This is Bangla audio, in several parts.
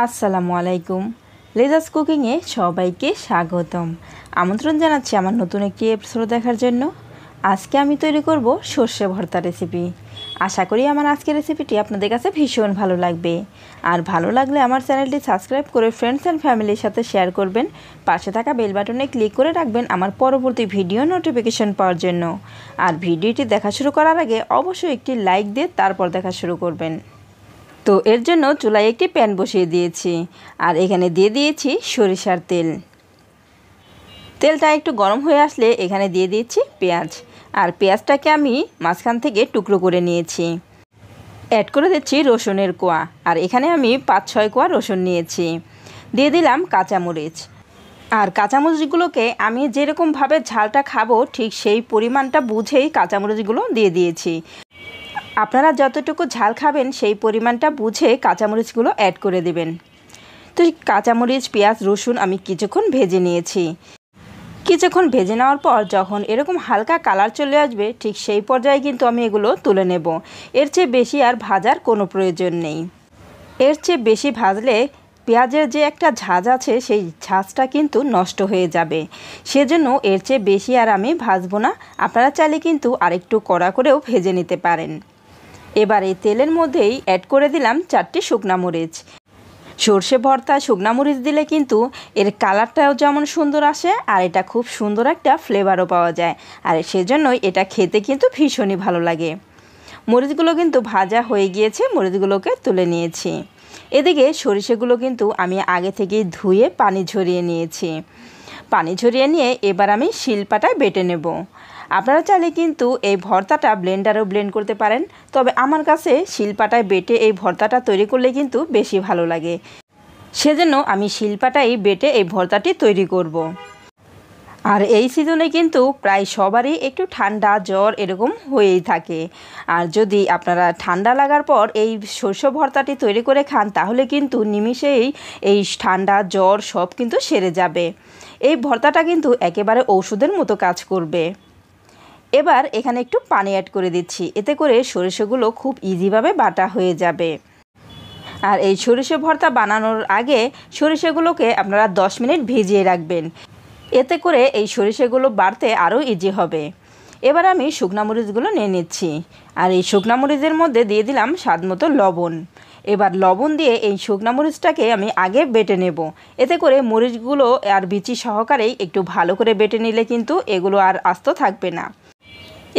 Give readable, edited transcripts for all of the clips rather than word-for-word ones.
আসসালামু আলাইকুম। লেজাস কুকিংয়ে সবাইকে স্বাগতম। আমন্ত্রণ জানাচ্ছি আমার নতুন একটি এপিসোড দেখার জন্য। আজকে আমি তৈরি করব সর্ষে ভর্তা রেসিপি। আশা করি আমার আজকের রেসিপিটি আপনাদের কাছে ভীষণ ভালো লাগবে। আর ভালো লাগলে আমার চ্যানেলটি সাবস্ক্রাইব করে ফ্রেন্ডস অ্যান্ড ফ্যামিলির সাথে শেয়ার করবেন। পাশে থাকা বেল বাটনে ক্লিক করে রাখবেন আমার পরবর্তী ভিডিও নোটিফিকেশন পাওয়ার জন্য। আর ভিডিওটি দেখা শুরু করার আগে অবশ্যই একটি লাইক দিয়ে তারপর দেখা শুরু করবেন। তো এর জন্য চুলায় একটি প্যান বসিয়ে দিয়েছি আর এখানে দিয়ে দিয়েছি সরিষার তেল। তেলটা একটু গরম হয়ে আসলে এখানে দিয়ে দিয়েছি পেঁয়াজ। আর পেঁয়াজটাকে আমি মাঝখান থেকে টুকরো করে নিয়েছি। অ্যাড করে দিচ্ছি রসুনের কোয়া। আর এখানে আমি 5-6 কোয়া রসুন নিয়েছি। দিয়ে দিলাম কাঁচামরিচ। আর কাঁচামরিচগুলোকে আমি যেরকমভাবে ঝালটা খাবো ঠিক সেই পরিমাণটা বুঝেই কাঁচামরিচগুলো দিয়ে দিয়েছি। আপনারা যতটুকু ঝাল খাবেন সেই পরিমাণটা বুঝে কাঁচামরিচগুলো অ্যাড করে দেবেন। তো কাঁচামরিচ, পেঁয়াজ, রসুন আমি কিছুক্ষণ ভেজে নিয়েছি। কিছুক্ষণ ভেজে নেওয়ার পর যখন এরকম হালকা কালার চলে আসবে ঠিক সেই পর্যায়ে কিন্তু আমি এগুলো তুলে নেব। এর চেয়ে বেশি আর ভাজার কোনো প্রয়োজন নেই। এর চেয়ে বেশি ভাজলে পেঁয়াজের যে একটা ঝাঁজ আছে সেই ঝাঁজটা কিন্তু নষ্ট হয়ে যাবে। সেজন্য এর চেয়ে বেশি আর আমি ভাজবো না। আপনারা চাইলে কিন্তু আরেকটু কড়া করেও ভেজে নিতে পারেন। এবার এই তেলের মধ্যেই অ্যাড করে দিলাম 4টি শুকনা মরিচ। সর্ষে ভর্তা শুকনা মরিচ দিলে কিন্তু এর কালারটাও যেমন সুন্দর আসে আর এটা খুব সুন্দর একটা ফ্লেভারও পাওয়া যায়। আর সেজন্যই এটা খেতে কিন্তু ভীষণই ভালো লাগে। মরিচগুলো কিন্তু ভাজা হয়ে গিয়েছে, মরিচগুলোকে তুলে নিয়েছি। এদিকে সরিষাগুলো কিন্তু আমি আগে থেকেই ধুয়ে পানি ঝরিয়ে নিয়েছি। পানি ঝরিয়ে নিয়ে এবার আমি শিলপাটায় বেটে নেব। আপনারা চাইলে কিন্তু এই ভর্তাটা ব্লেন্ডারেও ব্লেন্ড করতে পারেন, তবে আমার কাছে শিলপাটায় বেটে এই ভর্তাটা তৈরি করলে কিন্তু বেশি ভালো লাগে। সেজন্য আমি শিলপাটায় বেটে এই ভর্তাটি তৈরি করব। আর এই সিজনে কিন্তু প্রায় সবারই একটু ঠান্ডা জ্বর এরকম হয়েই থাকে। আর যদি আপনারা ঠান্ডা লাগার পর এই সর্ষে ভর্তাটি তৈরি করে খান তাহলে কিন্তু নিমিষেই এই ঠান্ডা জ্বর সব কিন্তু সেরে যাবে। এই ভর্তাটা কিন্তু একেবারে ঔষধের মতো কাজ করবে। এবার এখানে একটু পানি অ্যাড করে দিচ্ছি, এতে করে সরিষাগুলো খুব ইজিভাবে বাটা হয়ে যাবে। আর এই সরিষা ভর্তা বানানোর আগে সরিষাগুলোকে আপনারা 10 মিনিট ভিজিয়ে রাখবেন। এতে করে এই সরিষাগুলো বাড়তে আরও ইজি হবে। এবার আমি শুকনা মরিচগুলো নিয়ে নিচ্ছি। আর এই শুকনা মরিচের মধ্যে দিয়ে দিলাম স্বাদমতো লবণ। এবার লবণ দিয়ে এই শুকনা মরিচটাকে আমি আগে বেটে নেব। এতে করে মরিচগুলো আর বিচি সহকারেই একটু ভালো করে বেটে নিলে কিন্তু এগুলো আর আস্ত থাকবে না।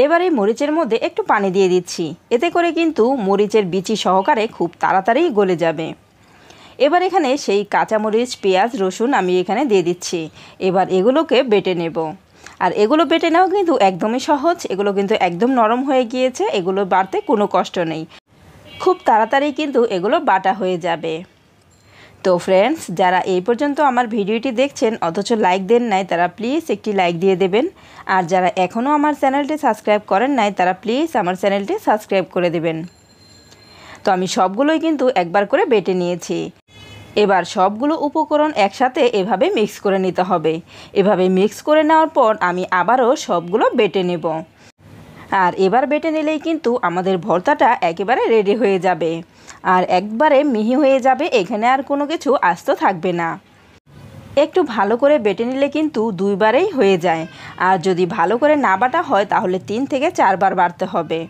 এবার এই মরিচের মধ্যে একটু পানি দিয়ে দিচ্ছি, এতে করে কিন্তু মরিচের বিচি সহকারে খুব তাড়াতাড়ি গলে যাবে। এবার এখানে সেই কাঁচামরিচ, পেঁয়াজ, রসুন আমি এখানে দিয়ে দিচ্ছি। এবার এগুলোকে বেটে নেব। আর এগুলো বেটে নেওয়া কিন্তু একদমই সহজ, এগুলো কিন্তু একদম নরম হয়ে গিয়েছে, এগুলো বাটতে কোনো কষ্ট নেই। খুব তাড়াতাড়ি কিন্তু এগুলো বাটা হয়ে যাবে। তো ফ্রেন্ডস, যারা এই পর্যন্ত আমার ভিডিওটি দেখছেন অথচ লাইক দেন নাই তারা প্লিজ একটি লাইক দিয়ে দেবেন। আর যারা এখনও আমার চ্যানেলটি সাবস্ক্রাইব করেন নাই তারা প্লিজ আমার চ্যানেলটি সাবস্ক্রাইব করে দেবেন। তো আমি সবগুলোই কিন্তু একবার করে বেটে নিয়েছি। এবার সবগুলো উপকরণ একসাথে এভাবে মিক্স করে নিতে হবে। এভাবে মিক্স করে নেওয়ার পর আমি আবারও সবগুলো বেটে নেব। আর এবার বেটে নিলেই কিন্তু আমাদের ভর্তাটা একেবারে রেডি হয়ে যাবে। আর একবারে মিহি হয়ে যাবে, এখানে আর কোনো কিছু আস্ত থাকবে না। একটু ভালো করে বেটে নিলে কিন্তু 2 বারেই হয়ে যায়। আর যদি ভালো করে না বাটা হয় তাহলে 3 থেকে 4 বার বাটতে হবে।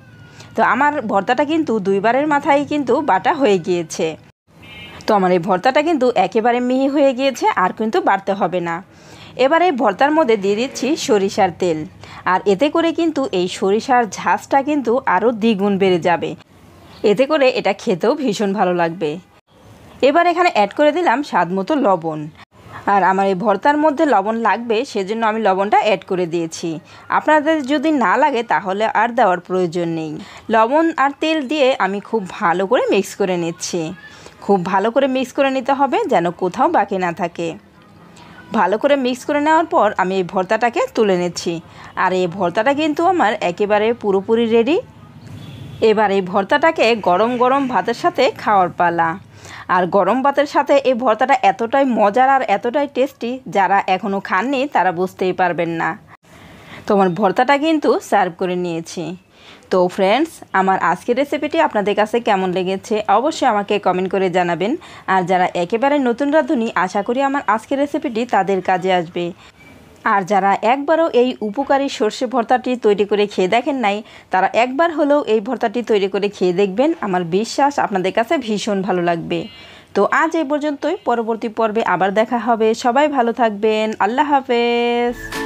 তো আমার ভর্তাটা কিন্তু 2 বারের মাথায় কিন্তু বাটা হয়ে গিয়েছে। তো আমার এই ভর্তাটা কিন্তু একেবারে মিহি হয়ে গিয়েছে, আর কিন্তু বাড়তে হবে না। এবারে ভর্তার মধ্যে দিয়ে দিচ্ছি সরিষার তেল। আর এতে করে কিন্তু এই সরিষার ঝাঁজটা কিন্তু আরও দ্বিগুণ বেড়ে যাবে। এতে করে এটা খেতেও ভীষণ ভালো লাগবে। এবার এখানে অ্যাড করে দিলাম স্বাদমতো লবণ। আর আমার এই ভর্তার মধ্যে লবণ লাগবে সেজন্য আমি লবণটা অ্যাড করে দিয়েছি। আপনাদের যদি না লাগে তাহলে আর দেওয়ার প্রয়োজন নেই। লবণ আর তেল দিয়ে আমি খুব ভালো করে মিক্স করে নিচ্ছি। খুব ভালো করে মিক্স করে নিতে হবে যেন কোথাও বাকি না থাকে। ভালো করে মিক্স করে নেওয়ার পর আমি এই ভর্তাটাকে তুলে নিচ্ছি। আর এই ভর্তাটা কিন্তু আমার একেবারে পুরোপুরি রেডি। এবার এই ভর্তাটাকে গরম গরম ভাতের সাথে খাওয়ার পালা। আর গরম ভাতের সাথে এই ভর্তাটা এতটাই মজার আর এতটাই টেস্টি, যারা এখনও খাননি তারা বুঝতেই পারবেন না। তো আমার ভর্তাটা কিন্তু সার্ভ করে নিয়েছি। তো ফ্রেন্ডস, আমার আজকের রেসিপিটি আপনাদের কাছে কেমন লেগেছে অবশ্যই আমাকে কমেন্ট করে জানাবেন। আর যারা একেবারে নতুন রাঁধুনি, আশা করি আমার আজকের রেসিপিটি তাদের কাজে আসবে। আর যারা একবারও এই উপকারী সর্ষে ভর্তাটি তৈরি করে খেয়ে দেখেন নাই, তারা একবার হলেও এই ভর্তাটি তৈরি করে খেয়ে দেখবেন। আমার বিশ্বাস আপনাদের কাছে ভীষণ ভালো লাগবে। তো আজ এই পর্যন্তই, পরবর্তী পর্বে আবার দেখা হবে। সবাই ভালো থাকবেন। আল্লাহ হাফেজ।